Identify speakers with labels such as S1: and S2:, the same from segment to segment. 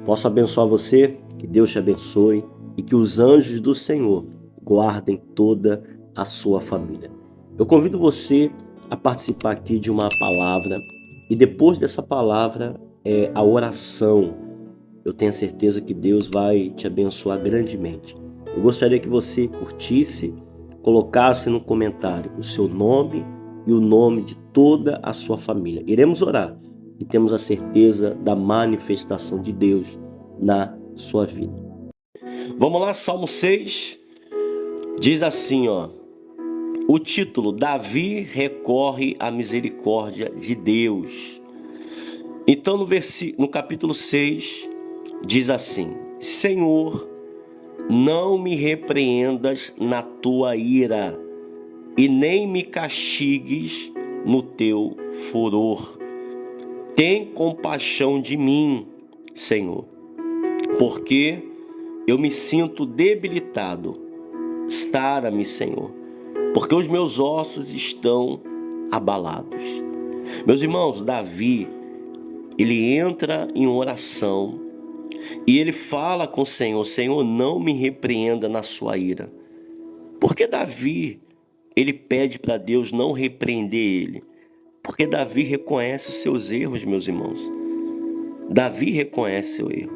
S1: Posso abençoar você, que Deus te abençoe e que os anjos do Senhor guardem toda a sua família. Eu convido você a participar aqui de uma palavra e depois dessa palavra é a oração. Eu tenho a certeza que Deus vai te abençoar grandemente. Eu gostaria que você curtisse, colocasse no comentário o seu nome e o nome de toda a sua família. Iremos orar e temos a certeza da manifestação de Deus na sua vida. Vamos lá, Salmo 6 diz assim, ó. O título: Davi recorre à misericórdia de Deus. Então no capítulo 6 diz assim: Senhor, não me repreendas na tua ira e nem me castigues no teu furor. Tem compaixão de mim, Senhor, porque eu me sinto debilitado. Sara-me, Senhor, porque os meus ossos estão abalados. Meus irmãos, Davi, ele entra em oração e ele fala com o Senhor: Senhor, não me repreenda na sua ira. Porque Davi, ele pede para Deus não repreender ele. Porque Davi reconhece os seus erros, meus irmãos. Davi reconhece seu erro.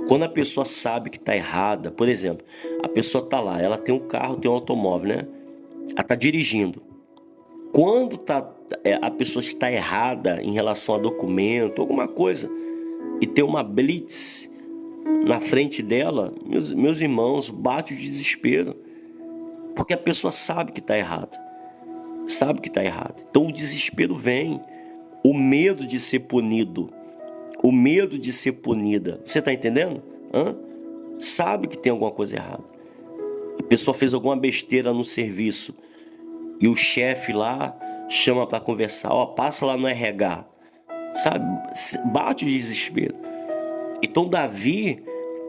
S1: Quando a pessoa sabe que está errada, por exemplo, a pessoa está lá, ela tem um carro, tem um automóvel, né? Ela está dirigindo. Quando a pessoa está errada em relação a documento, alguma coisa, e tem uma blitz na frente dela, meus irmãos, bate o desespero. Porque a pessoa sabe que está errada. Sabe que está errado. Então o desespero vem. O medo de ser punido. O medo de ser punida. Você está entendendo? Sabe que tem alguma coisa errada. A pessoa fez alguma besteira no serviço e o chefe lá chama para conversar. Passa lá no RH. Sabe? Bate o desespero. Então Davi,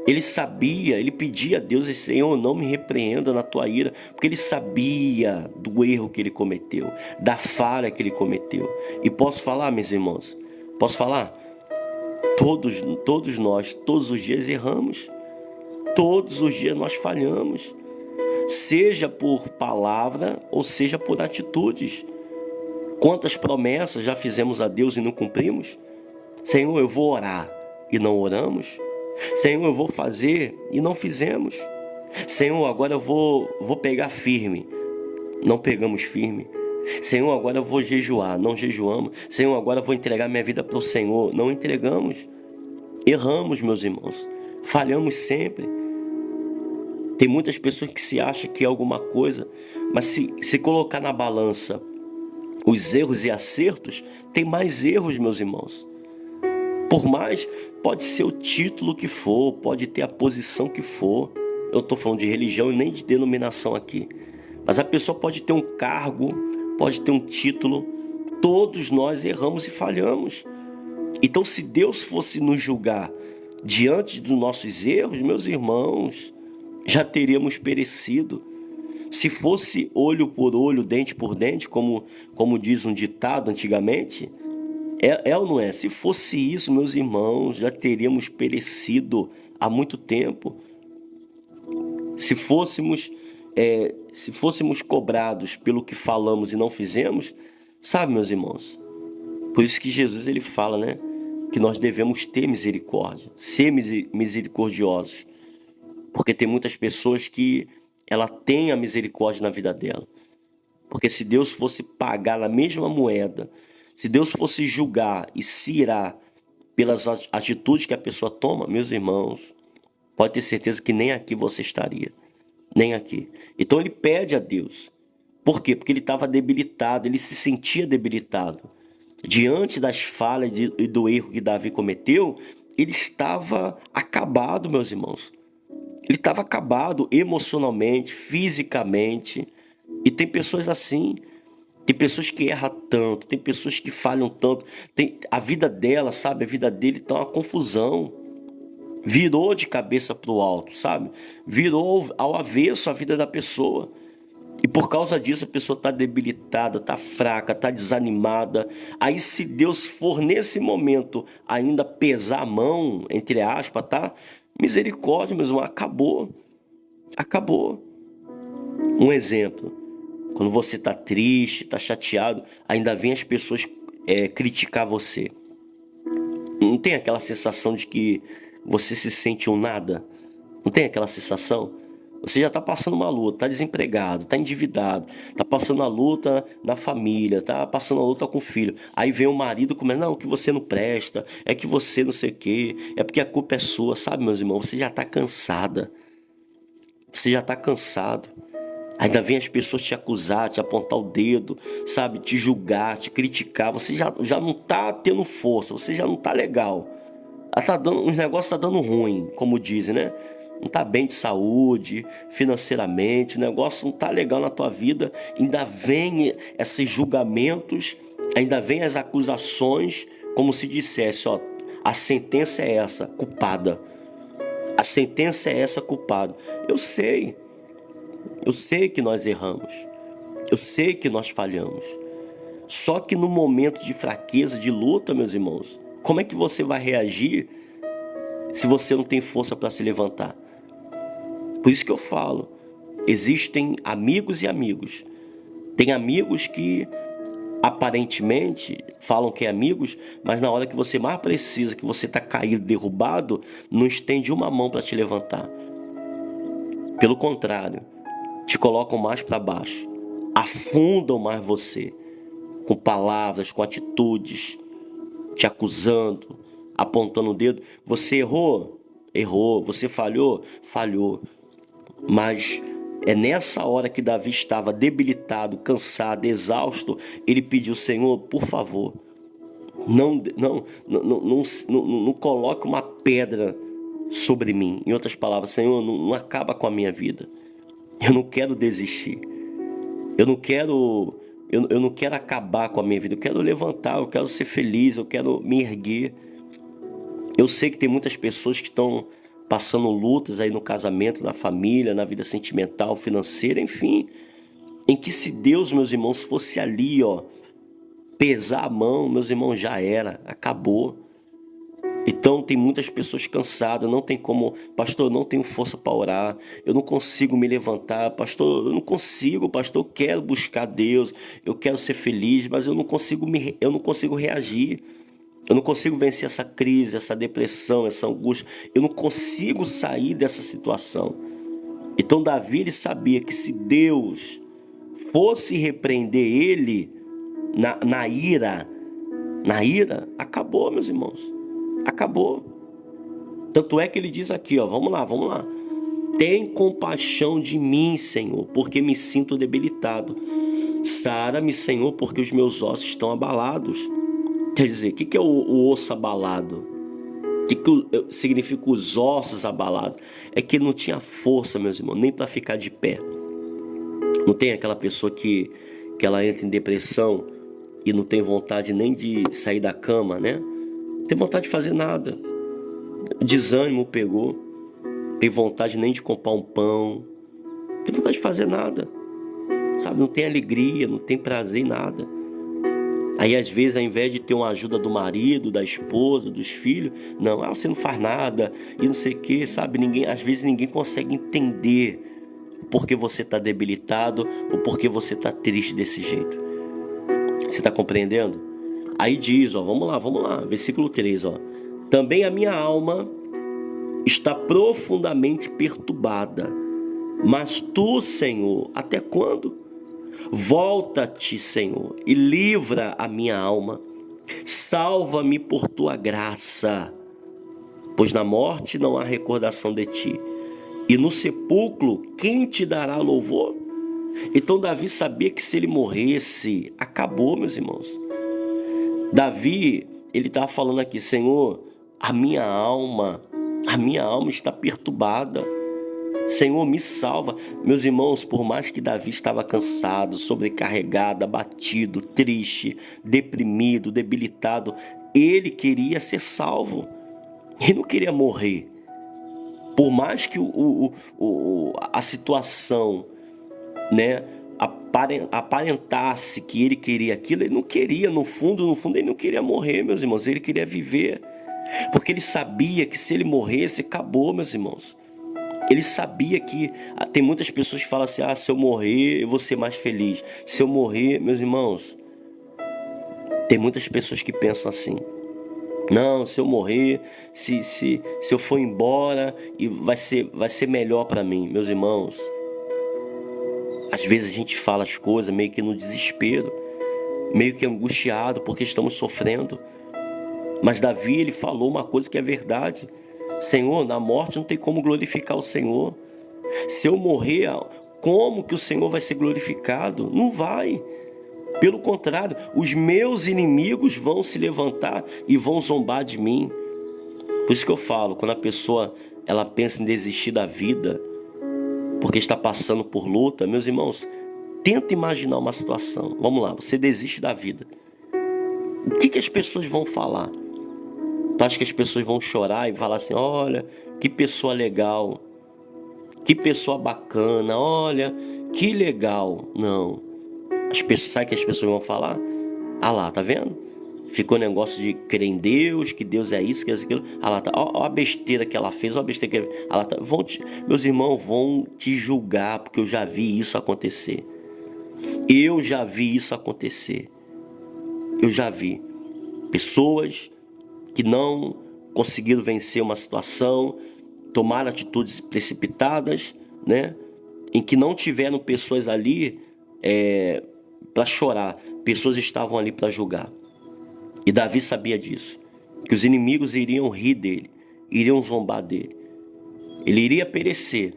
S1: ele sabia, ele pedia a Deus: Senhor, não me repreenda na tua ira, porque ele sabia do erro que ele cometeu, da falha que ele cometeu. E posso falar, meus irmãos? Posso falar? Todos nós, todos os dias erramos. Todos os dias nós falhamos. Seja por palavra ou seja por atitudes. Quantas promessas já fizemos a Deus e não cumprimos? Senhor, eu vou orar e não oramos. Senhor, eu vou fazer e não fizemos. Senhor, agora eu vou pegar firme. Não pegamos firme. Senhor, agora eu vou jejuar. Não jejuamos. Senhor, agora eu vou entregar minha vida para o Senhor. Não entregamos. Erramos, meus irmãos. Falhamos sempre. Tem muitas pessoas que se acham que é alguma coisa, mas se colocar na balança os erros e acertos, tem mais erros, meus irmãos. Por mais, pode ser o título que for, pode ter a posição que for. Eu não estou falando de religião e nem de denominação aqui. Mas a pessoa pode ter um cargo, pode ter um título. Todos nós erramos e falhamos. Então, se Deus fosse nos julgar diante dos nossos erros, meus irmãos, já teríamos perecido. Se fosse olho por olho, dente por dente, como diz um ditado antigamente, é ou não é? Se fosse isso, meus irmãos, já teríamos perecido há muito tempo. Se fôssemos cobrados pelo que falamos e não fizemos, sabe, meus irmãos? Por isso que Jesus, ele fala, né? Que nós devemos ter misericórdia, ser misericordiosos. Porque tem muitas pessoas que ela tem a misericórdia na vida dela. Porque se Deus fosse pagar na mesma moeda, se Deus fosse julgar e se irar pelas atitudes que a pessoa toma, meus irmãos, pode ter certeza que nem aqui você estaria. Nem aqui. Então ele pede a Deus. Por quê? Porque ele estava debilitado, ele se sentia debilitado. Diante das falhas e do erro que Davi cometeu, ele estava acabado, meus irmãos. Ele estava acabado emocionalmente, fisicamente. E tem pessoas assim. Tem pessoas que erram tanto, tem pessoas que falham tanto. A vida dela, sabe? A vida dele está uma confusão. Virou de cabeça para o alto, sabe? Virou ao avesso a vida da pessoa. E por causa disso a pessoa está debilitada, está fraca, está desanimada. Aí se Deus for nesse momento ainda pesar a mão, entre aspas, tá? Misericórdia, meu irmão, acabou. Acabou. Um exemplo, quando você está triste, está chateado, ainda vem as pessoas criticar você. Não tem aquela sensação de que você se sente um nada? Não tem aquela sensação? Você já está passando uma luta, está desempregado, está endividado, está passando a luta na família, está passando a luta com o filho. Aí vem o marido começa, não, que você não presta, é que você não sei o quê, é porque a culpa é sua, sabe, meus irmãos? Você já está cansada, você já está cansado. Ainda vem as pessoas te acusar, te apontar o dedo, sabe, te julgar, te criticar. Você já não está tendo força, você já não está legal. Os negócios tá dando ruim, como dizem, né? Não tá bem de saúde, financeiramente, o negócio não tá legal na tua vida. Ainda vem esses julgamentos, ainda vem as acusações, como se dissesse, ó, a sentença é essa, culpada. A sentença é essa, culpado. Eu sei que nós erramos. Eu sei que nós falhamos. Só que no momento de fraqueza, de luta, meus irmãos, como é que você vai reagir se você não tem força para se levantar? Por isso que eu falo, existem amigos e amigos. Tem amigos que aparentemente falam que é amigos, mas na hora que você mais precisa, que você está caído, derrubado, não estende uma mão para te levantar. Pelo contrário, te colocam mais para baixo, afundam mais você, com palavras, com atitudes, te acusando, apontando o dedo. Você errou? Errou. Você falhou? Falhou. Mas é nessa hora que Davi estava debilitado, cansado, exausto, ele pediu: Senhor, por favor, não coloque uma pedra sobre mim. Em outras palavras, Senhor, não acaba com a minha vida. Eu não quero desistir. Eu não quero, eu não quero acabar com a minha vida. Eu quero levantar, eu quero ser feliz, eu quero me erguer. Eu sei que tem muitas pessoas que estão passando lutas aí no casamento, na família, na vida sentimental, financeira, enfim, em que se Deus, meus irmãos, fosse ali, ó, pesar a mão, meus irmãos, já era, acabou. Então tem muitas pessoas cansadas, não tem como, pastor, eu não tenho força para orar, eu não consigo me levantar, pastor, eu não consigo, pastor, eu quero buscar Deus, eu quero ser feliz, mas eu não consigo reagir. Eu não consigo vencer essa crise, essa depressão, essa angústia. Eu não consigo sair dessa situação. Então Davi ele sabia que se Deus fosse repreender ele na ira, acabou, meus irmãos. Acabou. Tanto é que ele diz aqui, ó, vamos lá. Tem compaixão de mim, Senhor, porque me sinto debilitado. Sara-me, Senhor, porque os meus ossos estão abalados. Quer dizer, o que é o osso abalado? O que significa os ossos abalados? É que ele não tinha força, meus irmãos, nem para ficar de pé. Não tem aquela pessoa que ela entra em depressão e não tem vontade nem de sair da cama, né? Não tem vontade de fazer nada. O desânimo pegou. Não tem vontade nem de comprar um pão. Não tem vontade de fazer nada. Sabe? Não tem alegria, não tem prazer em nada. Aí às vezes, ao invés de ter uma ajuda do marido, da esposa, dos filhos, não, você não faz nada e não sei o que, sabe? Às vezes ninguém consegue entender o porquê você está debilitado ou porquê você está triste desse jeito. Você está compreendendo? Aí diz, ó, vamos lá, versículo 3, ó. Também a minha alma está profundamente perturbada, mas tu, Senhor, até quando? Volta-te, Senhor, e livra a minha alma. Salva-me por tua graça, pois na morte não há recordação de ti. E no sepulcro, quem te dará louvor? Então Davi sabia que se ele morresse, acabou, meus irmãos. Davi, ele estava falando aqui, Senhor, a minha alma está perturbada. Senhor, me salva. Meus irmãos, por mais que Davi estava cansado, sobrecarregado, abatido, triste, deprimido, debilitado, ele queria ser salvo. Ele não queria morrer. Por mais que a situação, né, aparentasse que ele queria aquilo, ele não queria, no fundo, ele não queria morrer, meus irmãos, ele queria viver, porque ele sabia que se ele morresse, acabou, meus irmãos. Ele sabia que tem muitas pessoas que falam assim: se eu morrer, eu vou ser mais feliz. Se eu morrer, meus irmãos, tem muitas pessoas que pensam assim: não, se eu morrer, se eu for embora, e vai ser melhor para mim. Meus irmãos, às vezes a gente fala as coisas meio que no desespero, meio que angustiado porque estamos sofrendo. Mas Davi, ele falou uma coisa que é verdade: Senhor, na morte não tem como glorificar o Senhor. Se eu morrer, como que o Senhor vai ser glorificado? Não vai. Pelo contrário, os meus inimigos vão se levantar e vão zombar de mim. Por isso que eu falo, quando a pessoa ela pensa em desistir da vida, porque está passando por luta, meus irmãos, tenta imaginar uma situação. Vamos lá, você desiste da vida. O que as pessoas vão falar? Tu acha que as pessoas vão chorar e falar assim: olha, que pessoa legal, que pessoa bacana, olha, que legal. Não. As pessoas, sabe o que as pessoas vão falar? Ah lá, tá vendo? Ficou negócio de crer em Deus, que Deus é isso, que Deus é aquilo. Ah lá, tá. Ó a besteira que ela fez, ó a besteira que ah lá, tá. Meus irmãos vão te julgar, porque eu já vi isso acontecer. Eu já vi isso acontecer. Eu já vi pessoas que não conseguiram vencer uma situação, tomaram atitudes precipitadas, né? Em que não tiveram pessoas ali para chorar, pessoas estavam ali para julgar. E Davi sabia disso, que os inimigos iriam rir dele, iriam zombar dele. Ele iria perecer,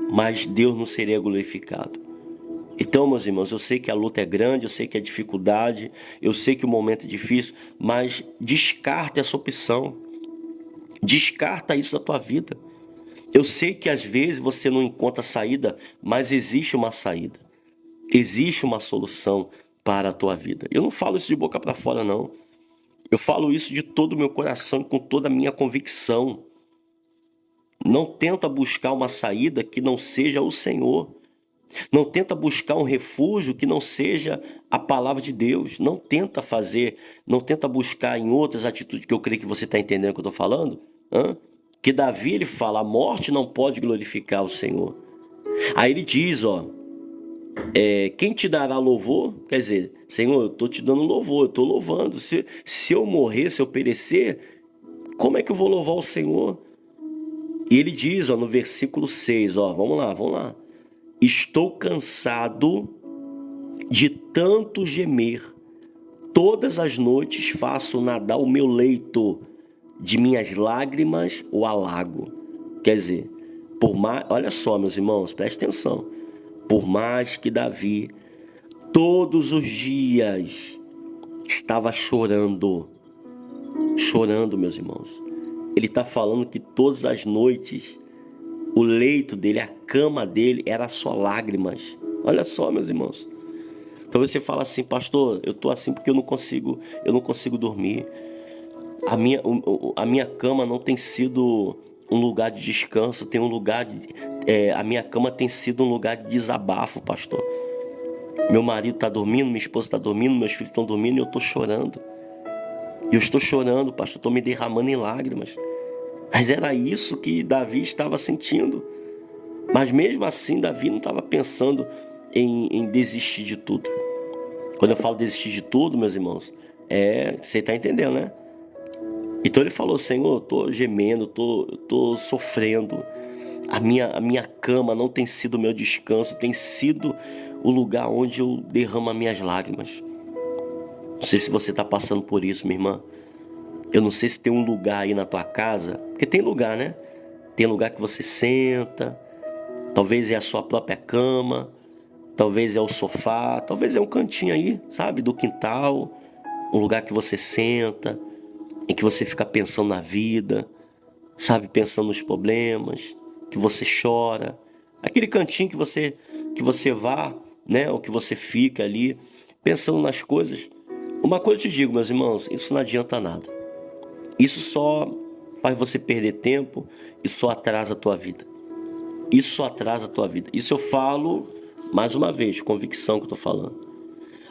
S1: mas Deus não seria glorificado. Então, meus irmãos, eu sei que a luta é grande, eu sei que é dificuldade, eu sei que o momento é difícil, mas descarta essa opção. Descarta isso da tua vida. Eu sei que às vezes você não encontra saída, mas existe uma saída. Existe uma solução para a tua vida. Eu não falo isso de boca para fora, não. Eu falo isso de todo o meu coração e com toda a minha convicção. Não tenta buscar uma saída que não seja o Senhor. Não tenta buscar um refúgio que não seja a palavra de Deus. Não tenta buscar em outras atitudes, que eu creio que você está entendendo o que eu estou falando. Que Davi, ele fala: a morte não pode glorificar o Senhor. Aí ele diz, quem te dará louvor? Quer dizer, Senhor, eu estou te dando louvor, eu estou louvando. Se eu morrer, se eu perecer, como é que eu vou louvar o Senhor? E ele diz, no versículo 6, vamos lá. Estou cansado de tanto gemer. Todas as noites faço nadar o meu leito, de minhas lágrimas o alago. Quer dizer, olha só, meus irmãos, preste atenção. Por mais que Davi, todos os dias, estava chorando, meus irmãos. Ele está falando que todas as noites, o leito dele, a cama dele, era só lágrimas. Olha só, meus irmãos. Então você fala assim: pastor, eu estou assim porque eu não consigo dormir. A minha cama não tem sido um lugar de descanso, a minha cama tem sido um lugar de desabafo, pastor. Meu marido está dormindo, minha esposa está dormindo, meus filhos estão dormindo e eu estou chorando. E eu estou chorando, pastor, estou me derramando em lágrimas. Mas era isso que Davi estava sentindo. Mas mesmo assim, Davi não estava pensando em desistir de tudo. Quando eu falo desistir de tudo, meus irmãos, você está entendendo, né? Então ele falou: Senhor, eu estou gemendo, estou sofrendo. A minha cama não tem sido o meu descanso, tem sido o lugar onde eu derramo as minhas lágrimas. Não sei se você está passando por isso, minha irmã. Eu não sei se tem um lugar aí na tua casa, porque tem lugar, né? Tem lugar que você senta, talvez é a sua própria cama, talvez é o sofá, talvez é um cantinho aí, sabe, do quintal, um lugar que você senta, em que você fica pensando na vida, sabe, pensando nos problemas, que você chora, aquele cantinho que você vá, né, ou que você fica ali pensando nas coisas. Uma coisa eu te digo, meus irmãos, isso não adianta nada. Isso só faz você perder tempo e só atrasa a tua vida. Isso só atrasa a tua vida. Isso eu falo Mais uma vez, convicção que eu estou falando.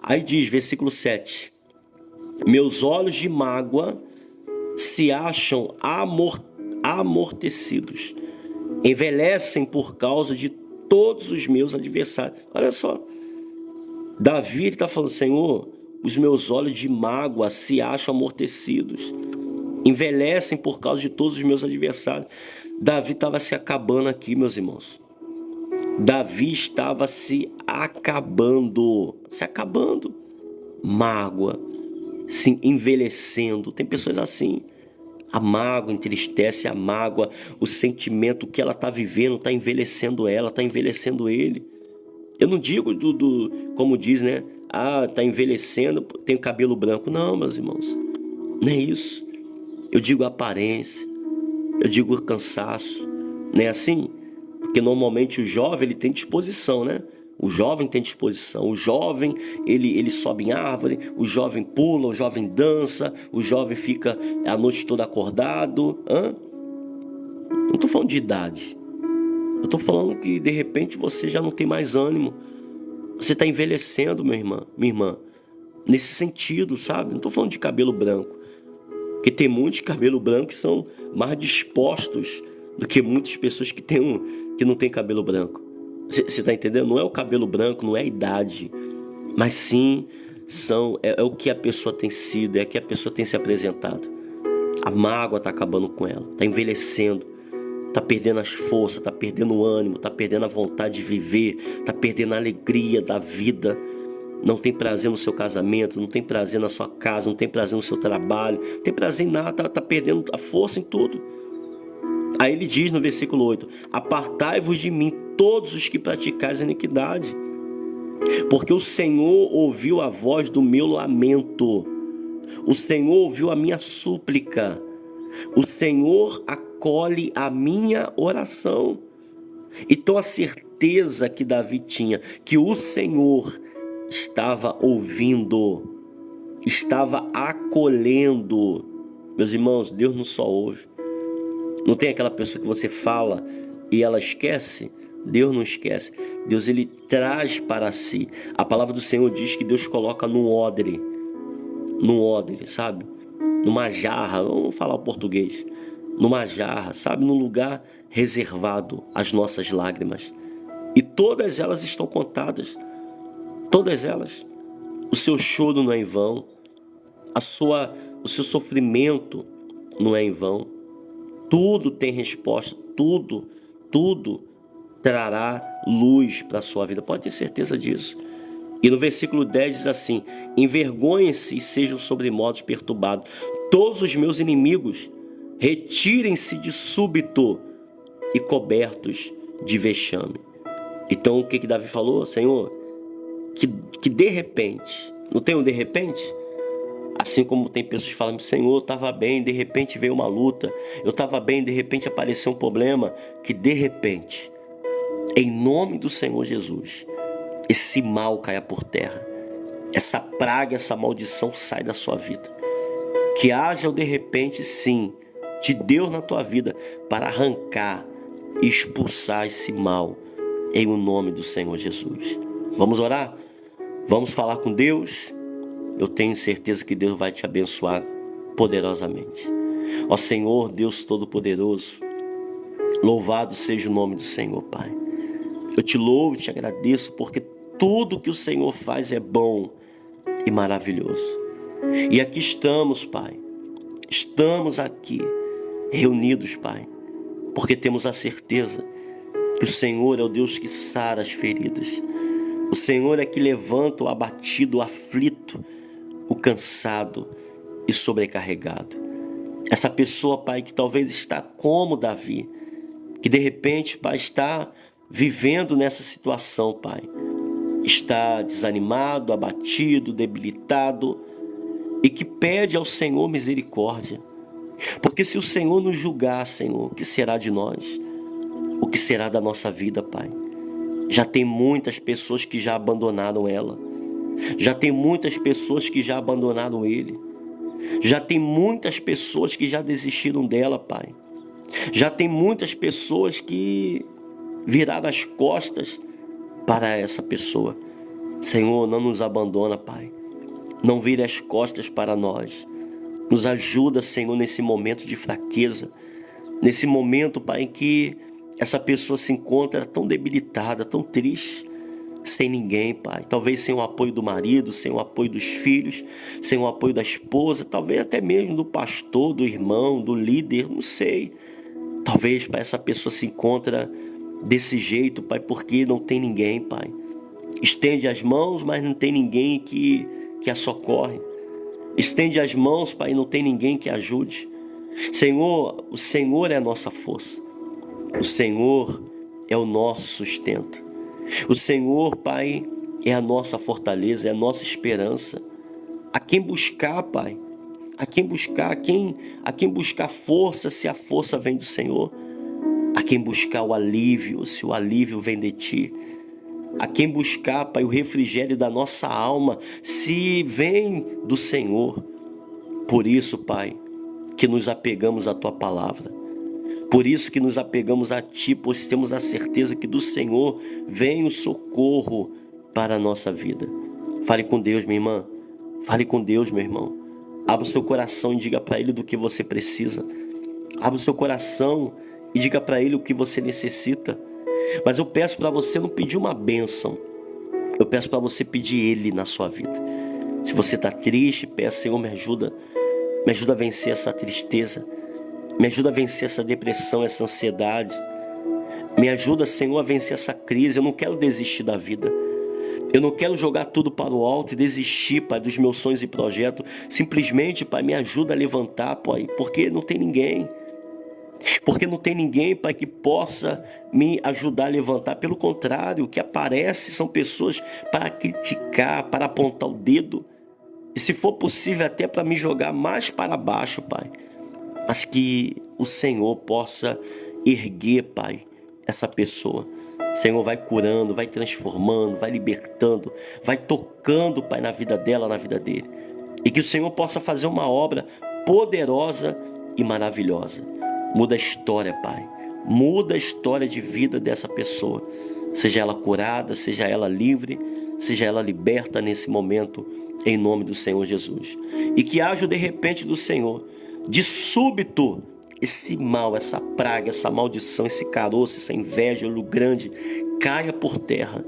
S1: Aí diz, versículo 7. Meus olhos de mágoa se acham amortecidos. Envelhecem por causa de todos os meus adversários. Olha só. Davi está falando, Senhor, os meus olhos de mágoa se acham amortecidos. Envelhecem por causa de todos os meus adversários. Davi estava se acabando aqui, meus irmãos. Davi estava se acabando. Mágoa, se envelhecendo. Tem pessoas assim. A mágoa entristece, a mágoa, o sentimento que ela está vivendo está envelhecendo ela, está envelhecendo ele. Eu não digo como diz, né? Tá envelhecendo, tem cabelo branco. Não, meus irmãos, não é isso. Eu digo aparência, eu digo cansaço, não é assim? Porque normalmente o jovem, ele tem disposição, né? O jovem tem disposição, o jovem, ele sobe em árvore, o jovem pula, o jovem dança, o jovem fica a noite toda acordado. Não estou falando de idade, eu estou falando que de repente você já não tem mais ânimo, você está envelhecendo, minha irmã, nesse sentido, sabe? Não estou falando de cabelo branco, porque tem muitos cabelo branco que são mais dispostos do que muitas pessoas que não têm cabelo branco. Você está entendendo? Não é o cabelo branco, não é a idade, mas sim é o que a pessoa tem sido, é o que a pessoa tem se apresentado. A mágoa está acabando com ela, está envelhecendo, está perdendo as forças, está perdendo o ânimo, está perdendo a vontade de viver, está perdendo a alegria da vida. Não tem prazer no seu casamento, não tem prazer na sua casa, não tem prazer no seu trabalho, não tem prazer em nada, está perdendo a força em tudo. Aí ele diz no versículo 8, apartai-vos de mim todos os que praticais iniquidade, porque o Senhor ouviu a voz do meu lamento, o Senhor ouviu a minha súplica, o Senhor acolhe a minha oração. Então a certeza que Davi tinha, que o Senhor estava ouvindo, estava acolhendo. Meus irmãos, Deus não só ouve. Não tem aquela pessoa que você fala e ela esquece? Deus não esquece. Deus, ele traz para si. A palavra do Senhor diz que Deus coloca num odre, sabe? Numa jarra, vamos falar o português. Numa jarra, sabe? Num lugar reservado às nossas lágrimas. E todas elas estão contadas. Todas elas. O seu choro não é em vão. O seu sofrimento não é em vão. Tudo tem resposta, tudo trará luz para a sua vida, pode ter certeza disso. E no versículo 10 diz assim, envergonhem-se e sejam sobremodo perturbados, todos os meus inimigos, retirem-se de súbito e cobertos de vexame. Então o que Davi falou? Senhor, que de repente, não tem um de repente? Assim como tem pessoas que falam, Senhor, eu estava bem, de repente veio uma luta, eu estava bem, de repente apareceu um problema, que de repente, em nome do Senhor Jesus, esse mal caia por terra, essa praga, essa maldição sai da sua vida, que haja o de repente sim, de Deus na tua vida, para arrancar e expulsar esse mal, em o nome do Senhor Jesus. Vamos orar? Vamos falar com Deus? Eu tenho certeza que Deus vai te abençoar poderosamente. Ó Senhor, Deus Todo-Poderoso, louvado seja o nome do Senhor, Pai. Eu te louvo e te agradeço porque tudo que o Senhor faz é bom e maravilhoso. E aqui estamos, Pai. Estamos aqui reunidos, Pai, porque temos a certeza que o Senhor é o Deus que sara as feridas. O Senhor é que levanta o abatido, o aflito, o cansado e sobrecarregado. Essa pessoa, Pai, que talvez está como Davi, que de repente, Pai, está vivendo nessa situação, Pai. Está desanimado, abatido, debilitado e que pede ao Senhor misericórdia. Porque se o Senhor nos julgar, Senhor, o que será de nós? O que será da nossa vida, Pai? Já tem muitas pessoas que já abandonaram ela. Já tem muitas pessoas que já abandonaram ele. Já tem muitas pessoas que já desistiram dela, Pai. Já tem muitas pessoas que viraram as costas para essa pessoa. Senhor, não nos abandona, Pai. Não vire as costas para nós. Nos ajuda, Senhor, nesse momento de fraqueza. Nesse momento, Pai, em que essa pessoa se encontra tão debilitada, tão triste, sem ninguém, Pai. Talvez sem o apoio do marido, sem o apoio dos filhos, sem o apoio da esposa, talvez até mesmo do pastor, do irmão, do líder, não sei. Talvez, Pai, essa pessoa se encontra desse jeito, Pai, porque não tem ninguém, Pai. Estende as mãos, mas não tem ninguém que a socorre. Estende as mãos, Pai, e não tem ninguém que ajude. Senhor, o Senhor é a nossa força. O Senhor é o nosso sustento. O Senhor, Pai, é a nossa fortaleza, é a nossa esperança. A quem buscar, Pai? A quem buscar? A quem buscar força, se a força vem do Senhor? A quem buscar o alívio, se o alívio vem de Ti? A quem buscar, Pai, o refrigério da nossa alma, se vem do Senhor? Por isso, Pai, que nos apegamos à Tua palavra. Por isso que nos apegamos a Ti, pois temos a certeza que do Senhor vem o socorro para a nossa vida. Fale com Deus, minha irmã. Fale com Deus, meu irmão. Abra o seu coração e diga para Ele do que você precisa. Abra o seu coração e diga para Ele o que você necessita. Mas eu peço para você não pedir uma bênção. Eu peço para você pedir Ele na sua vida. Se você está triste, peça, Senhor, me ajuda a vencer essa tristeza. Me ajuda a vencer essa depressão, essa ansiedade. Me ajuda, Senhor, a vencer essa crise. Eu não quero desistir da vida. Eu não quero jogar tudo para o alto e desistir, Pai, dos meus sonhos e projetos. Simplesmente, Pai, me ajuda a levantar, Pai, porque não tem ninguém. Porque não tem ninguém, Pai, que possa me ajudar a levantar. Pelo contrário, o que aparece são pessoas para criticar, para apontar o dedo. E se for possível, até para me jogar mais para baixo, Pai. Mas que o Senhor possa erguer, Pai, essa pessoa. O Senhor vai curando, vai transformando, vai libertando, vai tocando, Pai, na vida dela, na vida dele. E que o Senhor possa fazer uma obra poderosa e maravilhosa. Muda a história, Pai. Muda a história de vida dessa pessoa. Seja ela curada, seja ela livre, seja ela liberta nesse momento, em nome do Senhor Jesus. E que haja de repente do Senhor, de súbito, esse mal, essa praga, essa maldição, esse caroço, essa inveja, olho grande, caia por terra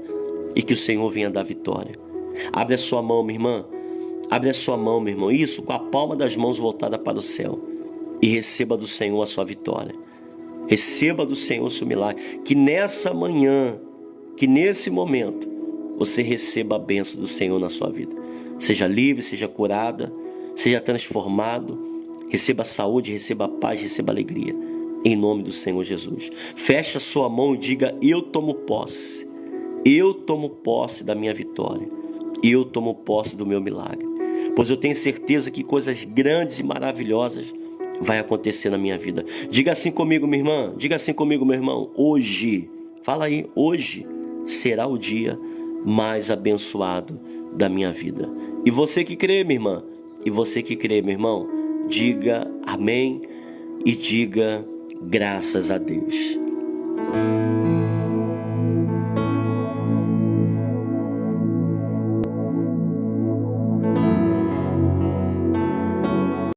S1: e que o Senhor venha dar vitória. Abre a sua mão, minha irmã. Abre a sua mão, meu irmão. Isso, com a palma das mãos voltada para o céu. E receba do Senhor a sua vitória. Receba do Senhor o seu milagre. Que nessa manhã, que nesse momento, você receba a bênção do Senhor na sua vida. Seja livre, seja curada, seja transformado. Receba saúde, receba paz, receba alegria. Em nome do Senhor Jesus. Feche a sua mão e diga: eu tomo posse. Eu tomo posse da minha vitória. Eu tomo posse do meu milagre. Pois eu tenho certeza que coisas grandes e maravilhosas vai acontecer na minha vida. Diga assim comigo, minha irmã. Diga assim comigo, meu irmão. Hoje, fala aí, hoje será o dia mais abençoado da minha vida. E você que crê, minha irmã, e você que crê, meu irmão, diga amém e diga graças a Deus.